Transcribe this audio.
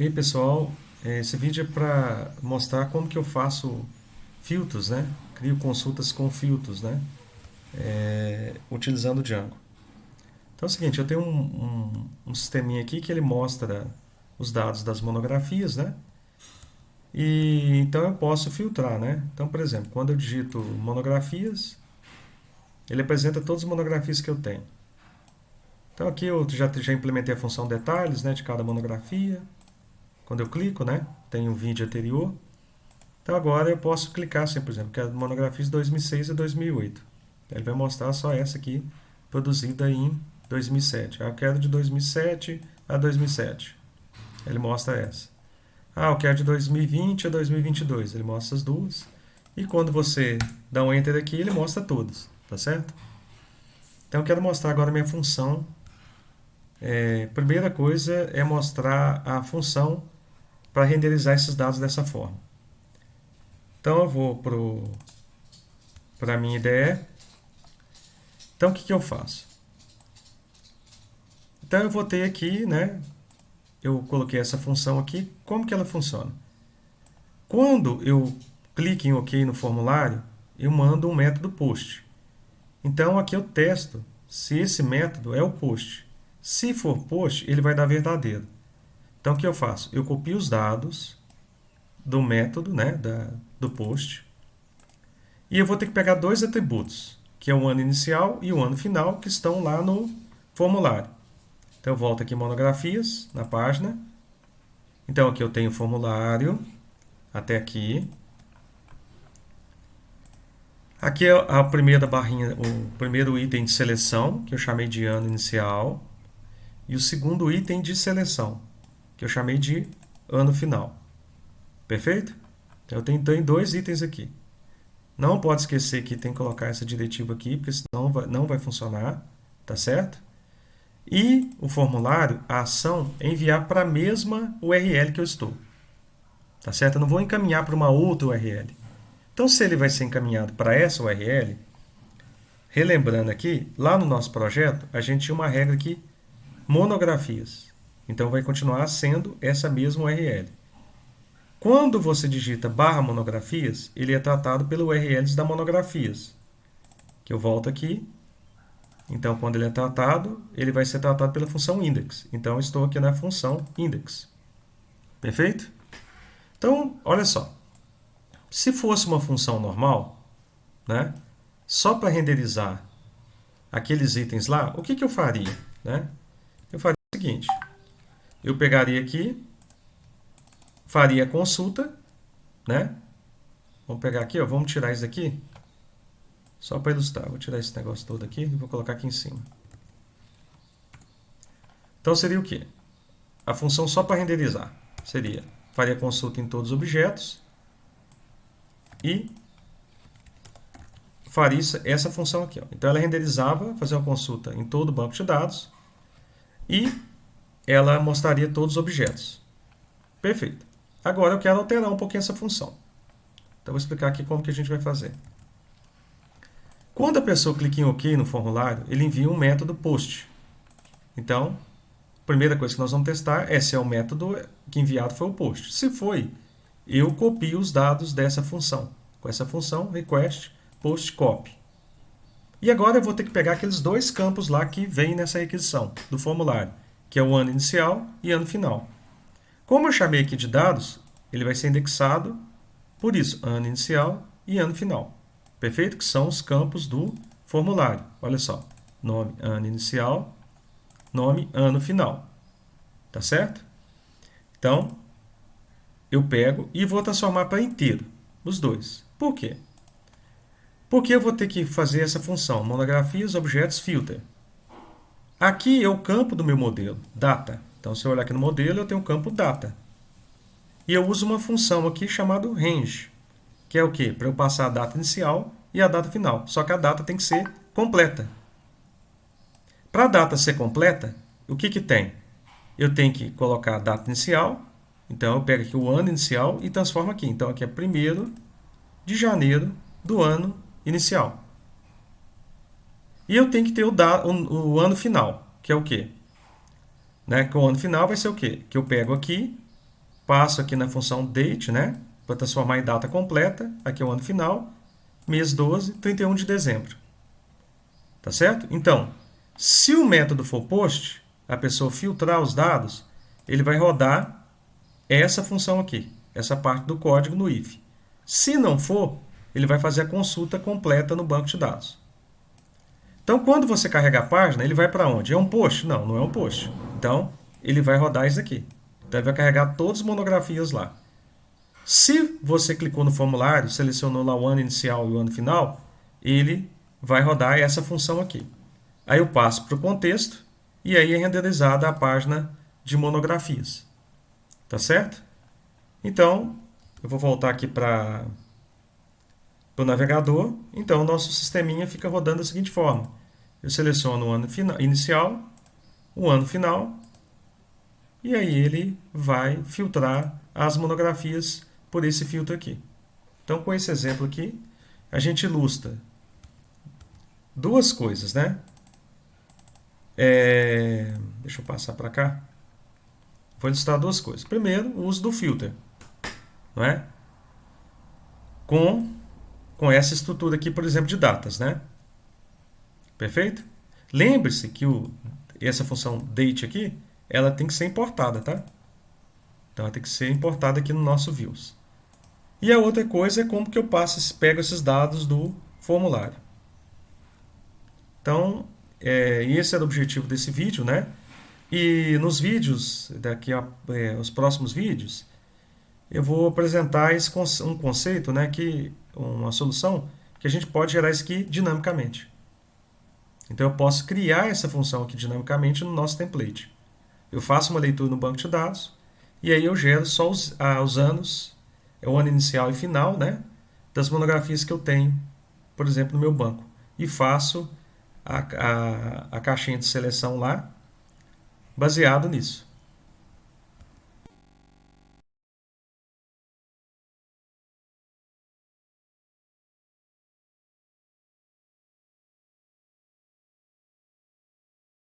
E aí, pessoal, esse vídeo é para mostrar como que eu faço filtros, né? Crio consultas com filtros, né? Utilizando o Django. Então é o seguinte, eu tenho um sisteminha aqui que ele mostra os dados das monografias, né? E então eu posso filtrar, né? Então, por exemplo, quando eu digito monografias, ele apresenta todas as monografias que eu tenho. Então aqui eu já implementei a função detalhes, né, de cada monografia. Quando eu clico, né, tem um vídeo anterior. Então agora eu posso clicar assim, por exemplo, que é a monografia de 2006 e 2008. Ele vai mostrar só essa aqui, produzida em 2007. Eu quero de 2007 a 2007. Ele mostra essa. Eu quero de 2020 a 2022. Ele mostra as duas. E quando você dá um Enter aqui, ele mostra todas. Tá certo? Então eu quero mostrar agora a minha função. Primeira coisa é mostrar a função para renderizar esses dados dessa forma. Então eu vou para a minha IDE. Então o que eu faço? Então eu vou ter aqui, né? Eu coloquei essa função aqui. Como que ela funciona? Quando eu clico em OK no formulário, eu mando um método post. Então aqui eu testo se esse método é o post. Se for post, ele vai dar verdadeiro. Então o que eu faço? Eu copio os dados do método, né, do post, e eu vou ter que pegar dois atributos, que é o ano inicial e o ano final, que estão lá no formulário. Então eu volto aqui em monografias, na página. Então aqui eu tenho o formulário, até aqui. Aqui é a primeira barrinha, o primeiro item de seleção, que eu chamei de ano inicial. E o segundo item de seleção, que eu chamei de ano final. Perfeito? Então eu tenho dois itens aqui. Não pode esquecer que tem que colocar essa diretiva aqui, porque senão não vai funcionar. Tá certo? E o formulário, a ação, é enviar para a mesma URL que eu estou. Tá certo? Eu não vou encaminhar para uma outra URL. Então, se ele vai ser encaminhado para essa URL, relembrando aqui, lá no nosso projeto, a gente tinha uma regra aqui, monografias. Então, vai continuar sendo essa mesma URL. Quando você digita barra monografias, ele é tratado pelo URLs da monografias. Que eu volto aqui. Então, quando ele é tratado, ele vai ser tratado pela função index. Então, eu estou aqui na função index. Perfeito? Então, olha só. Se fosse uma função normal, né, só para renderizar aqueles itens lá, o que eu faria? Né? Eu faria o seguinte. Eu pegaria aqui, faria a consulta, né? Vamos pegar aqui, ó, vamos tirar isso daqui, só para ilustrar. Vou tirar esse negócio todo aqui e vou colocar aqui em cima. Então seria o quê? A função só para renderizar seria, faria consulta em todos os objetos e faria essa função aqui. Ó. Então ela renderizava, fazia uma consulta em todo o banco de dados e ela mostraria todos os objetos. Perfeito. Agora eu quero alterar um pouquinho essa função. Então vou explicar aqui como que a gente vai fazer. Quando a pessoa clica em OK no formulário, ele envia um método post. Então, a primeira coisa que nós vamos testar é se é o método que enviado foi o post. Se foi, eu copio os dados dessa função. Com essa função, request, post, copy. E agora eu vou ter que pegar aqueles dois campos lá que vem nessa requisição do formulário, que é o ano inicial e ano final. Como eu chamei aqui de dados, ele vai ser indexado por isso, ano inicial e ano final. Perfeito? Que são os campos do formulário. Olha só, nome, ano inicial, nome, ano final. Tá certo? Então, eu pego e vou transformar para inteiro, os dois. Por quê? Porque eu vou ter que fazer essa função, monografias, objetos, filter. Aqui é o campo do meu modelo, data. Então, se eu olhar aqui no modelo, eu tenho o campo data. E eu uso uma função aqui chamada range, que é o quê? Para eu passar a data inicial e a data final. Só que a data tem que ser completa. Para a data ser completa, o que tem? Eu tenho que colocar a data inicial. Então, eu pego aqui o ano inicial e transformo aqui. Então, aqui é 1º de janeiro do ano inicial. E eu tenho que ter o ano final, que é o quê? Né? Que o ano final vai ser o quê? Que eu pego aqui passo aqui na função date, né? Para transformar em data completa. Aqui é o ano final, mês 12, 31 de dezembro. Tá certo? Então, se o método for post, a pessoa filtrar os dados, ele vai rodar essa função aqui, essa parte do código no if. Se não for, ele vai fazer a consulta completa no banco de dados. Então, quando você carrega a página, ele vai para onde? É um post? Não, não é um post. Então, ele vai rodar isso aqui. Então, ele vai carregar todas as monografias lá. Se você clicou no formulário, selecionou lá o ano inicial e o ano final, ele vai rodar essa função aqui. Aí eu passo para o contexto e aí é renderizada a página de monografias. Tá certo? Então, eu vou voltar aqui para o navegador. Então, o nosso sisteminha fica rodando da seguinte forma. Eu seleciono o ano inicial, o ano final, e aí ele vai filtrar as monografias por esse filtro aqui. Então, com esse exemplo aqui, a gente ilustra duas coisas, né? Deixa eu passar para cá. Vou ilustrar duas coisas. Primeiro, o uso do filter, não é? Com essa estrutura aqui, por exemplo, de datas, né? Perfeito? Lembre-se que essa função date aqui, ela tem que ser importada, tá? Então, ela tem que ser importada aqui no nosso views. E a outra coisa é como que eu pego esses dados do formulário. Então, esse era o objetivo desse vídeo, né? E nos vídeos, os próximos vídeos, eu vou apresentar um conceito, né, uma solução que a gente pode gerar isso aqui dinamicamente. Então eu posso criar essa função aqui dinamicamente no nosso template. Eu faço uma leitura no banco de dados e aí eu gero só os anos, o ano inicial e final, né, das monografias que eu tenho, por exemplo, no meu banco. E faço a caixinha de seleção lá, baseado nisso.